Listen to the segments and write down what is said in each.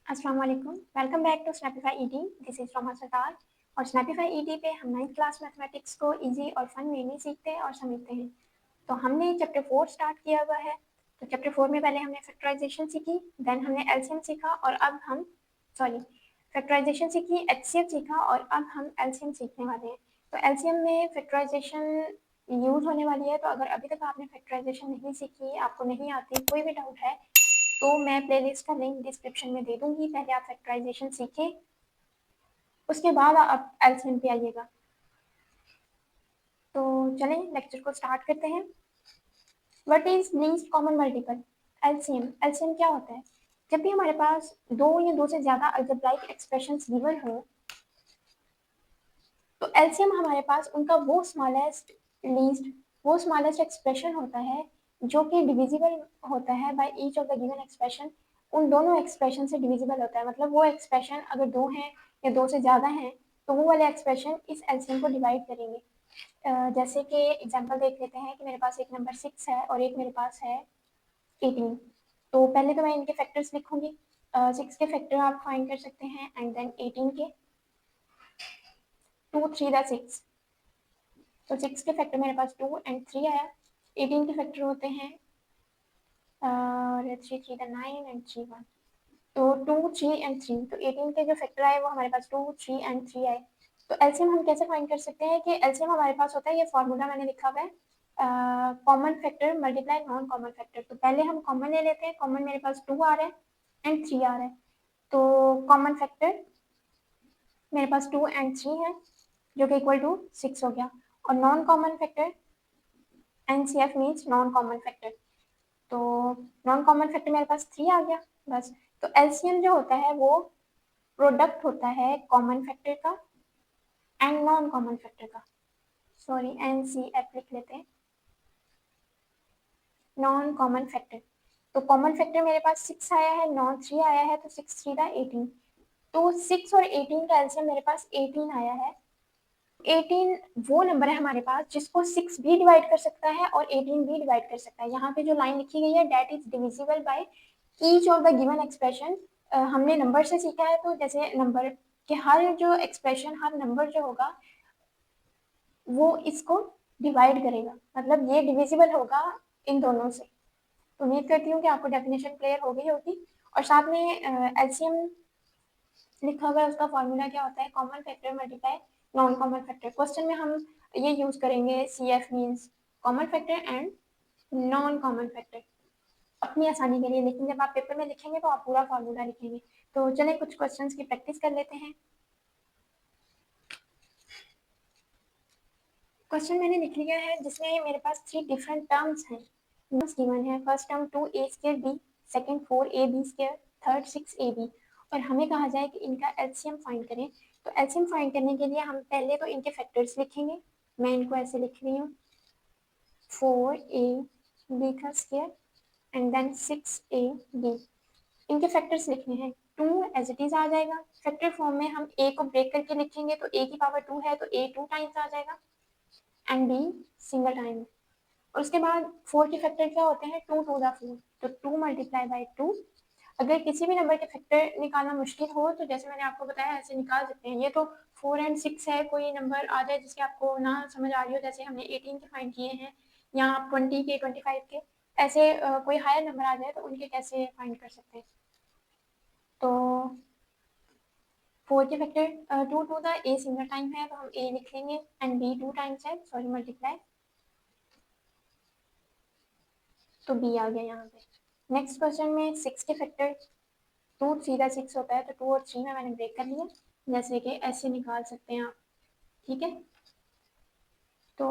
अस्सलाम वालेकुम, welcome back to Snapify ET. This is Roma Sardar. और स्नैपिफाई ईटी पे हम 9th क्लास मैथमेटिक्स को इजी और फन वे में सीखते हैं और समझते हैं। तो हमने चैप्टर 4 स्टार्ट किया हुआ है। तो चैप्टर 4 में पहले हमने फैक्टराइजेशन सीखी, देन हमने एलसीएम सीखा और अब हम फैक्टराइजेशन सीखी, एचसीएफ सीखा और अब हम एलसीएम सीखने वाले हैं। तो एलसीएम में फैक्टराइजेशन यूज होने वाली है। तो अगर अभी तक आपने फैक्टराइजेशन नहीं सीखी, आपको नहीं आती, कोई भी डाउट है तो मैं प्लेलिस्ट का लिंक डिस्क्रिप्शन में दे दूंगी। पहले आप फैक्टराइजेशन सीखें, उसके बाद आप एलसीएम पे आइएगा। तो चलें लेक्चर को स्टार्ट करते हैं। What is least common multiple? LCM. LCM क्या होता है? जब भी हमारे पास दो या दो से ज्यादा अल्जेब्राइक एक्सप्रेशंस गिवन हो, तो एलसीएम हमारे पास उनका वो स्मॉलेस्ट एक्सप्रेशन होता है जो कि डिविजिबल होता है bye each of the given expression. उन दोनों एक्सप्रेशन से डिविजिबल होता है, मतलब वो एक्सप्रेशन अगर दो हैं या दो से ज़्यादा हैं तो वो वाले एक्सप्रेशन इस एलसीएम को डिवाइड करेंगे। जैसे कि एग्जांपल देख लेते हैं कि मेरे पास एक नंबर 6 है और एक मेरे पास है 18। तो पहले तो मैं इनके फैक्टर्स लिखूंगी। 6 के फैक्टर आप फाइंड कर सकते हैं एंड देन 18 के। 2 3 द 6, तो 6 के फैक्टर मेरे पास 2 एंड 3 आया। 18 के फैक्टर होते हैं और 3 3 द 9 एंड 3 1, तो 2 3 एंड 3। तो 18 के जो फैक्टर आए वो हमारे पास 2 3 एंड 3 आए। तो एलसीएम हम कैसे फाइंड कर सकते हैं कि एलसीएम हमारे पास होता है, ये फॉर्मूला मैंने लिखा हुआ है, common factor multiply non common factor. तो पहले हम कॉमन ले लेते हैं। कॉमन मेरे पास 2 आ रहा है एंड 3 आ रहा है, तो कॉमन फैक्टर मेरे पास 2 एंड 3 है जो कि इक्वल टू 6 हो गया। और non common factor NCF means non common factor, तो नॉन कॉमन फैक्टर मेरे पास 3 आ गया बस। तो एलसीएम जो होता है वो प्रोडक्ट होता है कॉमन फैक्टर का एंड नॉन कॉमन फैक्टर का। सॉरी, एनसीएफ लिख लेते हैं, नॉन कॉमन फैक्टर। तो कॉमन फैक्टर मेरे पास 6 आया है, नॉन 3 आया है, तो 6 3 दा 18। तो 6 और 18 का एलसीएम मेरे पास 18 आया है। 18 वो नंबर है हमारे पास जिसको 6 भी डिवाइड कर सकता है और 18 भी डिवाइड कर सकता है। यहाँ पे जो लाइन लिखी गई है that is divisible by each of the given expression. हमने नंबर से सीखा है, तो जैसे नंबर के हर जो एक्सप्रेशन, हर नंबर जो होगा वो इसको डिवाइड करेगा, मतलब ये डिविजिबल होगा इन दोनों से। तो उम्मीद करती हूँ कि आपको डेफिनेशन क्लियर हो गई होगी। और साथ में एलसीएम लिखा हुआ है, उसका फॉर्मूला क्या होता है, common factor multiply non common factor. Question में हम ये यूज करेंगे, C F means common factor and non common factor अपनी आसानी के लिए, लेकिन जब आप पेपर में लिखेंगे तो आप पूरा फॉर्मूला लिखेंगे। तो चलिए कुछ क्वेश्चंस की प्रैक्टिस कर लेते हैं। क्वेश्चन मैंने लिख लिया है जिसमें मेरे पास 3 डिफरेंट टर्म्स हैं। गिवन है, first term 2a square b, second 4ab square, third 6ab। और हमें कहा जाए कि इनका एलसीएम फाइंड करें। तो एलसीएम फाइंड करने के लिए हम पहले तो इनके फैक्टर्स लिखेंगे। मैं इनको ऐसे लिख रही हूँ, 4ab का स्क्वायर एंड देन 6ab। इनके फैक्टर्स लिखने हैं। 2 एज इट इज आ जाएगा, फैक्टर फॉर्म में हम a को ब्रेक करके लिखेंगे तो a की पावर 2 है तो a 2 टाइम्स आ जाएगा एंड b सिंगल टाइम। और उसके बाद 4 के फैक्टर क्या होते हैं, 2 टू द 4, तो 2 मल्टीप्लाई बाई 2। अगर किसी भी नंबर के फैक्टर निकालना मुश्किल हो तो जैसे मैंने आपको बताया ऐसे निकाल सकते हैं। ये तो 4 एंड 6 है, कोई नंबर आ जाए जिसके आपको ना समझ आ रही हो, जैसे हमने 18 के फाइंड किए हैं या 20 के, 25 के, ऐसे कोई हायर नंबर आ जाए तो उनके कैसे फाइंड कर सकते हैं। तो 4 के factor 2 to the a single time है तो हम a लिख लेंगे एंड b 2 टाइम्स है, सॉरी मल्टीप्लाई, तो b आ गया यहाँ पे। नेक्स्ट क्वेश्चन में 6 के फैक्टर 2 3 का 6 होता है, तो 2 और 3 में मैंने ब्रेक कर लिया, जैसे कि ऐसे निकाल सकते हैं आप, ठीक है। तो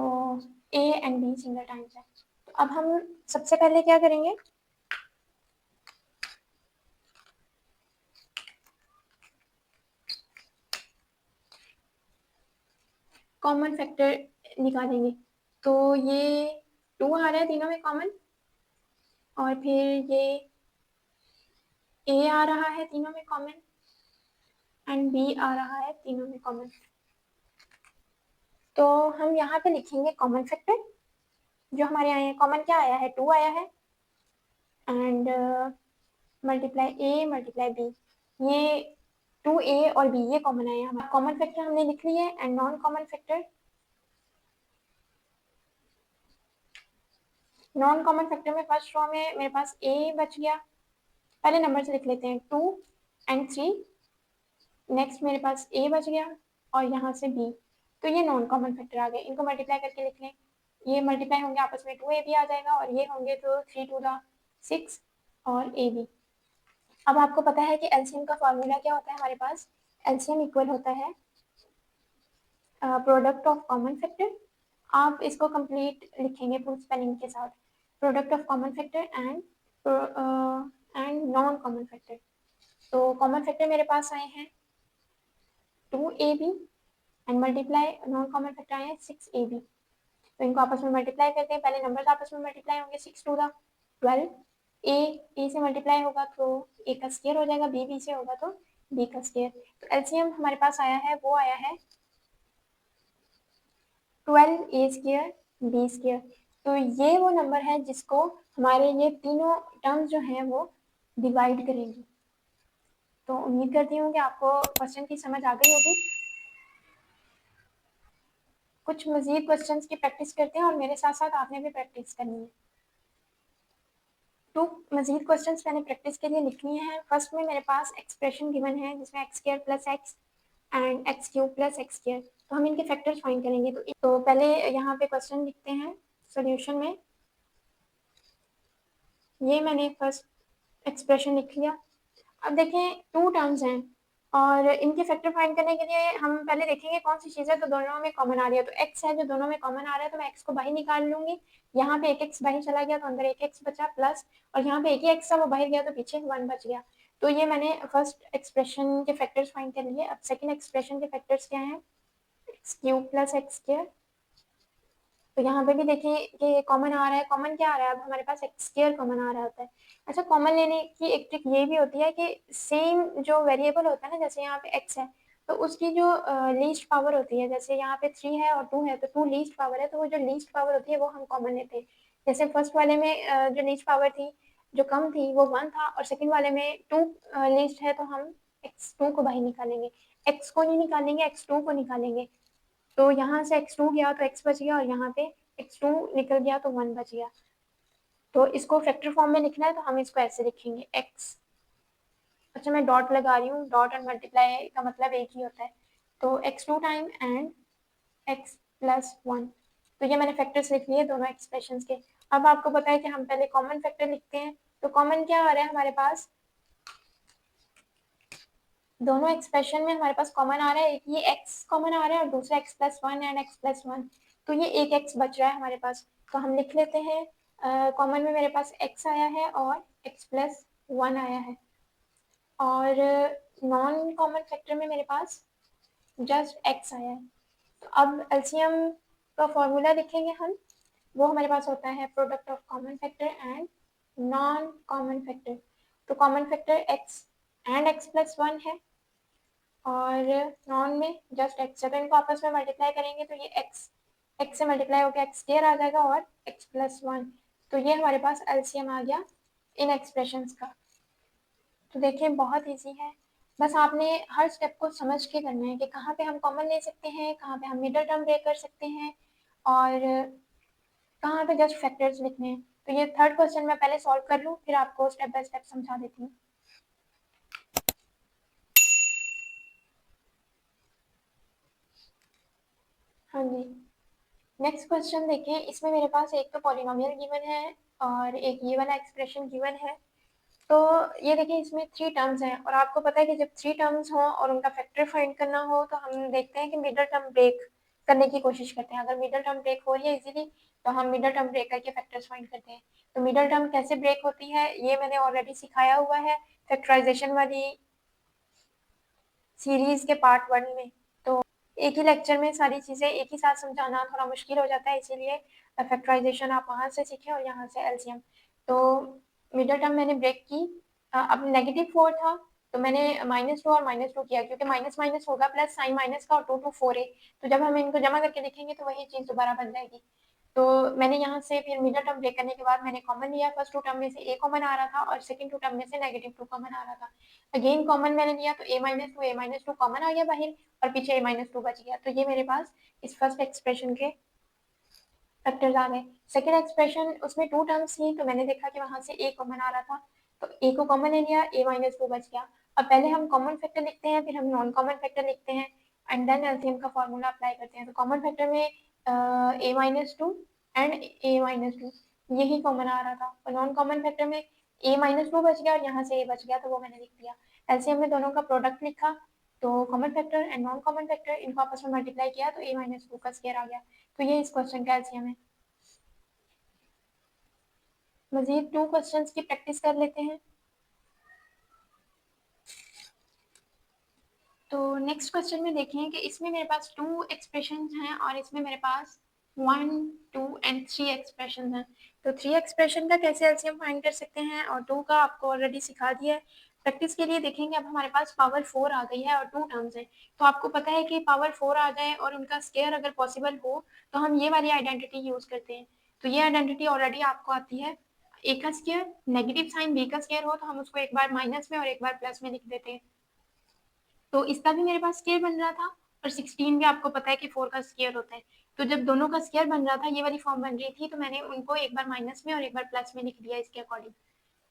a and b single times है। तो अब हम सबसे पहले क्या करेंगे, कॉमन फैक्टर निकालेंगे। तो ये 2 आ रहा है तीनों में कॉमन, और फिर ये a आ रहा है तीनों में कॉमन एंड b आ रहा है तीनों में कॉमन। तो हम यहाँ पे लिखेंगे कॉमन फैक्टर जो हमारे आए हैं। कॉमन क्या आया है, 2 आया है and multiply a multiply b। ये 2a और b ये कॉमन आया हमारा। कॉमन फैक्टर हमने लिख लिया है and non common factor. Non common factor में फर्स्ट रो में मेरे पास a बच गया, पहले नंबर से लिख लेते हैं 2 एंड 3। नेक्स्ट मेरे पास a बच गया और यहाँ से b। तो ये नॉन कॉमन फैक्टर आ गए, इनको मल्टीप्लाई करके लिख लें। ये मल्टीप्लाई होंगे आपस में 2ab आ जाएगा और ये होंगे तो 3 2 6 और ab। अब आपको पता है कि एलसीएम का फॉर्मूला क्या होता है हमारे पास। एलसीएम इक्वल होता है प्रोडक्ट ऑफ कॉमन फैक्टर। आप इसको कंप्लीट लिखेंगे फुल स्पेलिंग के साथ, product of common factor and non common factor. तो कॉमन फैक्टर मेरे पास आए हैं 2ab and multiply non common factor आए हैं 6ab। तो इनको आपस में मल्टीप्लाई करते हैं, पहले नंबर्स आपस में मल्टीप्लाई होंगे, 6 2 12। ए से मल्टीप्लाई होगा तो ए का स्क्वायर हो जाएगा, बी से होगा तो बी का स्क्वायर। तो एलसीएम हमारे पास आया है, वो आया है 12a स्क्वायर बी स्क्वायर। तो ये वो नंबर है जिसको हमारे ये तीनों टर्म्स जो हैं वो डिवाइड करेंगी। तो उम्मीद करती हूँ कि आपको क्वेश्चन की समझ आ गई होगी। कुछ मजीद क्वेश्चंस की प्रैक्टिस करते हैं और मेरे साथ साथ आपने भी प्रैक्टिस करनी है। तो मजीद क्वेश्चंस मैंने प्रैक्टिस के लिए लिख लिए हैं। फर्स्ट में मेरे पास एक्सप्रेशन गिवन है जिसमें x square plus x and x cube plus x square. तो हम इनके फैक्टर्स फाइंड करेंगे। तो पहले यहाँ पे क्वेश्चन लिखते हैं सॉल्यूशन में। ये मैंने फर्स्ट एक्सप्रेशन लिख लिया। अब देखें 2 टर्म्स हैं और इनके फैक्टर फाइंड करने के लिए हम पहले देखेंगे कौन सी चीज़ है तो दोनों में कॉमन आ रही है। तो x है जो दोनों में कॉमन आ रहा है तो मैं x को बाहर निकाल लूंगी। यहाँ पे एक x बाहर चला गया तो अंदर एक x बचा प्लस, और यहाँ पे एक ही x था वो बाहर गया तो पीछे 1 बच गया। तो ये मैंने फर्स्ट एक्सप्रेशन के फैक्टर्स फाइंड कर लिए। अब सेकेंड एक्सप्रेशन के फैक्टर्स क्या है, x cube plus x square. तो यहाँ पे भी देखिए कि कॉमन आ रहा है। कॉमन क्या आ रहा है, अब हमारे पास एक्स स्क्वायर कॉमन आ रहा होता है। अच्छा, कॉमन लेने की एक ट्रिक ये भी होती है कि सेम जो वेरिएबल होता है ना, जैसे यहाँ पे एक्स है तो उसकी जो लीस्ट पावर होती है, जैसे यहाँ पे 3 है और 2 है तो 2 लीस्ट पावर है, तो वो जो लीस्ट पावर होती है वो हम कॉमन लेते हैं। जैसे फर्स्ट वाले में जो लीस्ट पावर थी जो कम थी वो 1 था और सेकेंड वाले में 2 लीस्ट है तो हम x2 को बाहर निकालेंगे, x को नहीं निकालेंगे, x2 को निकालेंगे। तो यहाँ से x2 गया तो x बच गया और यहाँ पे x2 निकल गया तो 1 बच गया। तो इसको फैक्टर फॉर्म में लिखना है तो हम इसको ऐसे लिखेंगे x। अच्छा, मैं डॉट लगा रही हूँ, डॉट और मल्टीप्लाई का मतलब एक ही होता है। तो x2 time and x plus 1। तो ये मैंने फैक्टर्स लिख लिए दोनों एक्सप्रेशंस के। अब आपको पता है कि हम पहले कॉमन फैक्टर लिखते हैं। तो कॉमन क्या आ रहा है हमारे पास, दोनों एक्सप्रेशन में हमारे पास कॉमन आ रहा है, एक ये x कॉमन आ रहा है और दूसरा x plus 1 and x plus 1। तो ये एक x बच रहा है हमारे पास, तो हम लिख लेते हैं कॉमन में मेरे पास x आया है और x प्लस 1 आया है, और नॉन कॉमन फैक्टर में मेरे पास जस्ट x आया है। तो अब एलसीएम का फॉर्मूला लिखेंगे हम, वो हमारे पास होता है product of common factor and non common factor. तो common factor x and x plus 1 है और नॉन में जस्ट x है, तो इनको आपस में मल्टीप्लाई करेंगे तो ये x से मल्टीप्लाई होकर x स्क्वायर आ जाएगा और x प्लस 1। तो ये हमारे पास एलसीएम आ गया इन एक्सप्रेशंस का। तो देखिए बहुत इजी है, बस आपने हर स्टेप को समझ के करना है कि कहाँ पे हम कॉमन ले सकते हैं, कहाँ पे हम मिडल टर्म ब्रेक कर सकते हैं और कहाँ पे जस्ट फैक्टर्स लिखने हैं। तो ये थर्ड क्वेश्चन मैं पहले सॉल्व कर लूँ फिर आपको स्टेप बाय स्टेप समझा देती हूँ। हाँ जी, नेक्स्ट क्वेश्चन देखिए, इसमें मेरे पास एक तो पॉलिनोमियल गिवन है और एक ये वाला एक्सप्रेशन गिवन है। तो ये देखिए इसमें 3 टर्म्स हैं और आपको पता है कि जब 3 टर्म्स हो और उनका फैक्टर फाइंड करना हो तो हम देखते हैं कि मिडल टर्म ब्रेक करने की कोशिश करते हैं। अगर मिडल टर्म ब्रेक हो रही है इजीली तो हम मिडल टर्म ब्रेक करके फैक्टर्स फाइंड करते हैं। तो मिडल टर्म कैसे ब्रेक होती है ये मैंने ऑलरेडी सिखाया हुआ है फैक्टराइजेशन वाली सीरीज के पार्ट 1 में। तो एक ही लेक्चर में सारी चीज़ें एक ही साथ समझाना थोड़ा मुश्किल हो जाता है, इसीलिए फैक्टराइजेशन आप वहाँ से सीखें और यहाँ से एलसीएम। तो मिडल टर्म मैंने ब्रेक की। अब -4 था तो मैंने -2 और -2 किया क्योंकि माइनस माइनस होगा प्लस साइन माइनस का और 2 2 4 है। तो जब हम इनको जमा करके लिखेंगे तो वही चीज़ दोबारा बन जाएगी। तो मैंने यहाँ से फिर मिडल टर्म ब्रेक करने के बाद मैंने कॉमन लिया। फर्स्ट टू टर्म में से ए कॉमन आ रहा था और सेकंड टू टर्म में से -2 कॉमन आ रहा था। अगेन कॉमन मैंने लिया तो a-2 कॉमन आ गया बाहर और पीछे a-2 बच गया। तो ये मेरे पास इस फर्स्ट एक्सप्रेशन के फैक्टर्स आ गए। सेकंड एक्सप्रेशन उसमें 2 टर्म्स थी तो मैंने देखा कि वहां से a कॉमन आ रहा था तो a को कॉमन ले लिया, a-2 बच गया। अब पहले हम कॉमन फैक्टर लिखते हैं, फिर हम नॉन कॉमन फैक्टर लिखते हैं एंड देन एलसीएम का फॉर्मूला अप्लाई करते हैं। तो कॉमन फैक्टर में a-2 एंड a-2 यही कॉमन आ रहा था और नॉन कॉमन फैक्टर में a-2 बच गया और यहाँ से a बच गया तो वो मैंने लिख दिया। एलसीएम में दोनों का प्रोडक्ट लिखा तो common factor and non common factor इनको आपस में मल्टीप्लाई किया तो a-2 का स्क्वायर आ गया। तो ये इस क्वेश्चन का एलसीएम है। मजीद 2 क्वेश्चंस की प्रैक्टिस कर लेते हैं। तो नेक्स्ट क्वेश्चन में देखें कि इसमें मेरे पास 2 एक्सप्रेशन हैं और इसमें मेरे पास 1, 2 एंड 3 एक्सप्रेशन हैं। तो 3 एक्सप्रेशन का कैसे एलसीएम फाइंड कर सकते हैं और 2 का आपको ऑलरेडी सिखा दिया है। प्रैक्टिस के लिए देखेंगे। अब हमारे पास पावर 4 आ गई है और 2 टर्म्स हैं। तो आपको पता है कि पावर 4 आ जाए और उनका स्क्वायर अगर पॉसिबल हो तो हम ये वाली आइडेंटिटी यूज करते हैं। तो ये आइडेंटिटी ऑलरेडी आपको आती है। ए का स्क्वायर नेगेटिव साइन बी का स्क्वायर हो तो हम उसको एक बार माइनस में और एक बार प्लस में लिख देते हैं। तो इसका भी मेरे पास स्क्वायर बन रहा था और 16 भी आपको पता है कि 4 का स्क्वायर होता है। तो जब दोनों का स्क्वायर बन रहा था ये वाली फॉर्म बन रही थी तो मैंने उनको एक बार माइनस में और एक बार प्लस में लिख दिया इसके अकॉर्डिंग।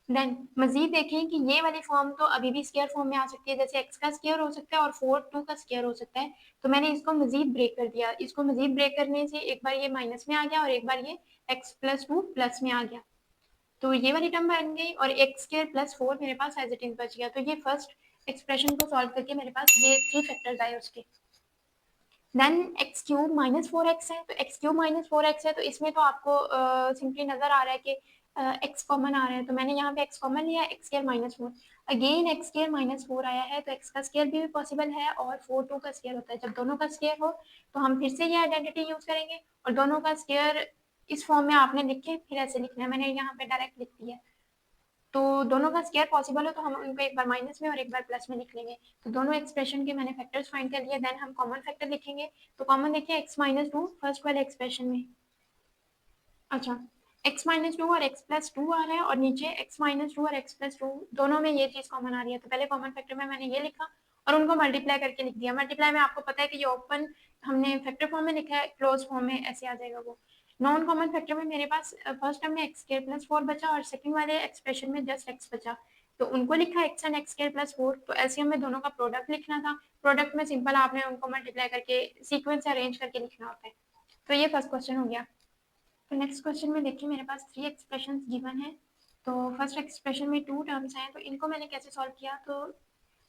देन मजीद देखें कि ये वाली फॉर्म तो अभी भी स्क्वायर फॉर्म में आ सकती है, जैसे x का स्क्वायर हो सकता है और 4 2 का स्क्वायर हो सकता है। तो मैंने इसको मजीद ब्रेक कर दिया। इसको मजीद ब्रेक करने से एक बार ये माइनस में आ गया और एक बार ये x प्लस 2 प्लस में आ गया। तो ये वाली टर्म बन गई और एक्स स्क्वायर प्लस 4 मेरे पास एज इट इज बच गया। तो ये फर्स्ट एक्सप्रेशन को सॉल्व करके मेरे पास ये 3 फैक्टर्स आए उसके। Then x cube minus 4x है तो एक्स क्यूब माइनस 4x है तो इसमें तो आपको सिंपली नजर आ रहा है कि x कॉमन आ रहा है तो मैंने यहाँ पे x कॉमन लिया, x square minus 4। Again x square minus 4 आया है तो x का स्क्वायर भी पॉसिबल है और 4 2 का स्क्वायर होता है। जब दोनों का स्क्वायर हो तो हम फिर से ये आइडेंटिटी यूज करेंगे और दोनों का स्क्वायर इस फॉर्म में आपने लिख के फिर ऐसे लिखना है। मैंने यहाँ पे डायरेक्ट लिख दिया। तो दोनों का स्क्वायर पॉसिबल हो तो हम उनको एक बार माइनस में और एक बार प्लस में लिख लेंगे। तो दोनों एक्सप्रेशन के मैंने फैक्टर्स फाइंड कर लिए। देन हम कॉमन फैक्टर लिखेंगे। तो कॉमन देखिए x-2 फर्स्ट वाले एक्सप्रेशन में। अच्छा, x-2 और x प्लस 2 आ रहा है और नीचे x-2 और x प्लस 2 दोनों में ये चीज कॉमन आ रही है। तो पहले कॉमन फैक्टर में मैंने ये लिखा और उनको मल्टीप्लाई करके लिख दिया। मल्टीप्लाई में आपको पता है कि ये ओपन हमने फैक्टर फॉर्म में लिखा है, क्लोज फॉर्म में ऐसे आ जाएगा वो। नॉन कॉमन फैक्टर में मेरे पास फर्स्ट टर्म में एक्स स्क्वायर प्लस 4 बचा और सेकंड वाले एक्सप्रेशन में जस्ट x बचा। तो उनको लिखा x and x square plus 4। तो एलसीएम में दोनों का प्रोडक्ट लिखना था। प्रोडक्ट में सिंपल आपने उनको मल्टीप्लाई करके सीक्वेंस अरेंज करके लिखना होता है। तो ये फर्स्ट क्वेश्चन हो गया। तो नेक्स्ट क्वेश्चन में देखिए मेरे पास 3 एक्सप्रेशन गिवन है। तो फर्स्ट एक्सप्रेशन में 2 टर्म्स हैं तो इनको मैंने कैसे सॉल्व किया। तो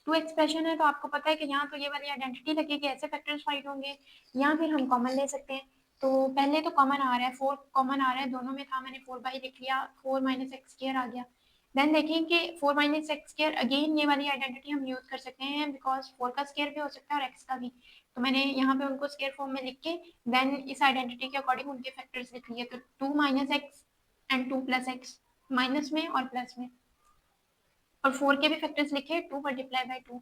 2 एक्सप्रेशन है तो आपको पता है कि यहाँ तो ये वाली आइडेंटिटी लगेगी, ऐसे फैक्टर्स फाइंड होंगे या फिर हम कॉमन ले सकते हैं। तो पहले तो कॉमन आ रहा है, 4 कॉमन आ रहा है, दोनों में था, मैंने 4 बाई लिख लिया, 4 माइनस एक्स स्क्वायर आ गया। देन देखें कि 4 माइनस एक्स स्क्वायर अगेन ये वाली आइडेंटिटी हम यूज कर सकते हैं बिकॉज 4 का स्क्वायर भी हो सकता है और एक्स का भी। तो मैंने यहाँ पे उनको स्क्वायर फॉर्म में लिख के देन इस आइडेंटिटी के अकॉर्डिंग उनके फैक्टर्स लिख लिए। तो 2 minus x and 2 plus x minus में और प्लस में और 4 के भी फैक्टर्स लिखे 2 multiply by 2।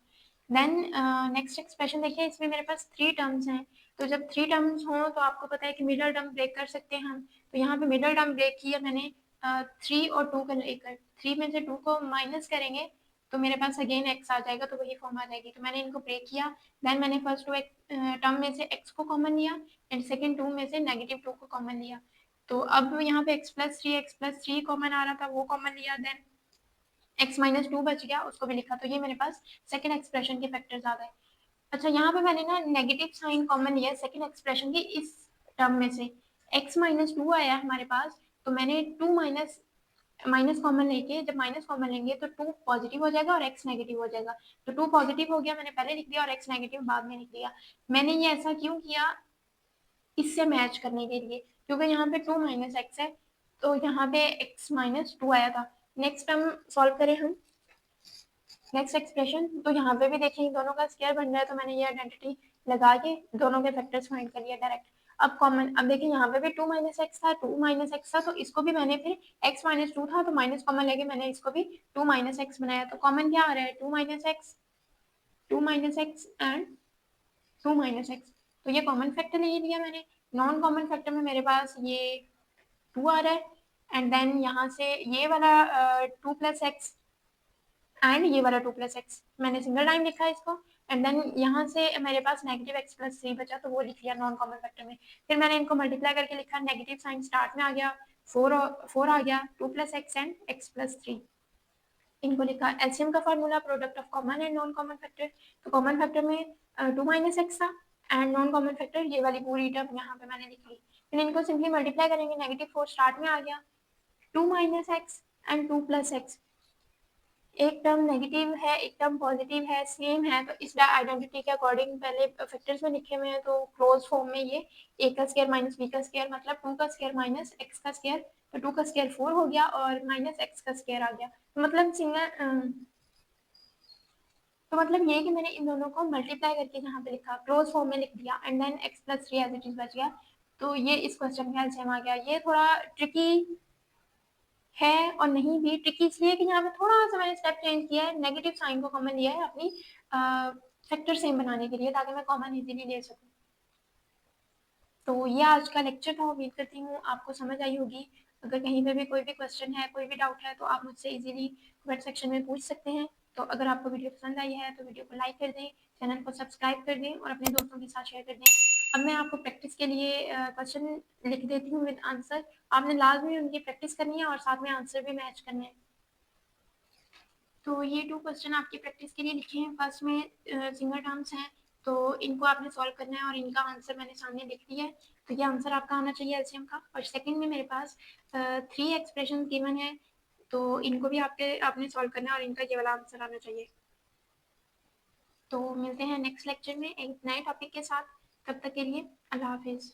Then next expression देखिए इसमें मेरे पास 3 टर्म्स हैं। तो जब 3 टर्म्स हों तो आपको पता है कि मिडल टर्म ब्रेक कर सकते हैं हम। तो यहाँ पे मिडल टर्म ब्रेक किया मैंने 3 और 2 का लेकर। 3 में से 2 को माइनस करेंगे तो मेरे पास अगेन x आ जाएगा तो वही फॉर्म आ जाएगी। तो मैंने इनको ब्रेक किया। देन मैंने फर्स्ट 2 टर्म में से x को कॉमन लिया एंड सेकेंड 2 में से -2 को कॉमन लिया। तो अब यहाँ पे x प्लस 3 कॉमन आ रहा था वो कॉमन लिया। देन x-2 बच गया उसको भी लिखा। तो ये मेरे पास सेकंड एक्सप्रेशन के फैक्टर्स आ गए। अच्छा, यहाँ पे मैंने ना नेगेटिव साइन कॉमन लिया सेकंड एक्सप्रेशन के इस टर्म में से। x-2 आया हमारे पास तो मैंने 2 माइनस माइनस कॉमन लेके जब माइनस कॉमन लेंगे तो 2 पॉजिटिव हो जाएगा और x नेगेटिव हो जाएगा। तो 2 पॉजिटिव हो गया मैंने पहले लिख दिया और x नेगेटिव बाद में लिख दिया। मैंने ये ऐसा क्यों किया, इससे मैच करने के लिए, क्योंकि यहाँ पे 2 माइनस एक्स है तो यहाँ पे x-2 आया था। नेक्स्ट टर्म सॉल्व करें हम नेक्स्ट एक्सप्रेशन। तो यहाँ पे भी देखें दोनों का स्क्वायर बन रहा है तो मैंने ये आइडेंटिटी लगा के दोनों के फैक्टर्स फाइंड कर लिया डायरेक्ट। अब कॉमन, अब देखिए यहाँ पे भी 2 माइनस एक्स था, 2 माइनस एक्स था तो इसको भी मैंने फिर x माइनस 2 था तो माइनस कॉमन लेके मैंने इसको भी 2 माइनस एक्स बनाया। तो कॉमन क्या आ रहा है 2 minus x, 2 minus x and 2 minus x. तो ये कॉमन फैक्टर ले लिया मैंने। नॉन कॉमन फैक्टर में मेरे पास ये 2 आ रहा है, एंड देन यहाँ से ये वाला 2 प्लस एक्स एंड ये वाला 2 प्लस एक्स, मैंने सिंगल टाइम लिखा है इसको, एंड देन यहाँ से मेरे पास नेगेटिव एक्स प्लस 3 बचा तो वो लिख लिया नॉन कॉमन फैक्टर में। फिर मैंने इनको मल्टीप्लाई करके लिखा, नेगेटिव साइन स्टार्ट में आ गया, 4 आ गया, 2 plus x and x plus 3, इनको लिखा। एलसीएम का formula product of common and non common factor, तो कॉमन फैक्टर में 2 माइनस एक्स था, एंड नॉन कॉमन फैक्टर ये वाली पूरी टर्म यहाँ पे मैंने लिख ली। फिर इनको सिंपली मल्टीप्लाई करेंगे, -4 स्टार्ट में आ गया, 2 minus x and 2 plus x, एक टर्म नेगेटिव है एक टर्म पॉजिटिव है, सेम है, तो इस आइडेंटिटी के अकॉर्डिंग पहले फैक्टर्स में लिखे हुए हैं, तो क्लोज फॉर्म में ये a का स्क्वायर माइनस b का स्क्वायर मतलब 2 का स्क्वायर माइनस x का स्क्वायर, तो 2 का स्क्वायर 4 हो गया और माइनस x का स्क्वायर आ गया, तो मतलब तो मतलब ये कि मैंने इन दोनों को मल्टीप्लाई करके यहाँ पे लिखा, क्लोज फॉर्म में लिख दिया, and then x plus 3 as it is बच गया, तो ये इस क्वेश्चन का एलसीएम आ गया। ये थोड़ा ट्रिकी है और नहीं भी ट्रिकी इसलिए कि यहाँ पे थोड़ा सा मैंने स्टेप चेंज किया है, नेगेटिव साइन को कॉमन लिया है अपनी फैक्टर सेम बनाने के लिए, ताकि मैं कॉमन इजीली ले सकूँ। तो ये आज का लेक्चर था, उम्मीद करती हूँ आपको समझ आई होगी। अगर कहीं पे भी कोई भी क्वेश्चन है, कोई भी डाउट है, तो आप मुझसे इजीली कमेंट सेक्शन में पूछ सकते हैं। तो अगर आपको वीडियो पसंद आई है तो वीडियो को लाइक कर दें, चैनल को सब्सक्राइब कर दें और अपने दोस्तों के साथ शेयर कर दें। अब मैं आपको प्रैक्टिस के लिए क्वेश्चन लिख देती हूँ विद आंसर, आपने लाजमी उनकी प्रैक्टिस करनी है और साथ में आंसर भी मैच करने हैं। तो ये 2 क्वेश्चन आपकी प्रैक्टिस के लिए लिखे हैं, फर्स्ट में सिंगल टर्म्स हैं, तो इनको आपने सॉल्व करना है और इनका आंसर मैंने सामने लिख दिया है, तो ये आंसर आपका आना चाहिए एलसीएम का। और सेकंड में मेरे पास 3 एक्सप्रेशन गिवन है, तो इनको भी आपने सॉल्व करना है और इनका ये वाला आंसर आना चाहिए। तो मिलते हैं नेक्स्ट लेक्चर में एक नए टॉपिक के साथ, तब तक के लिए अल्लाह हाफिज़।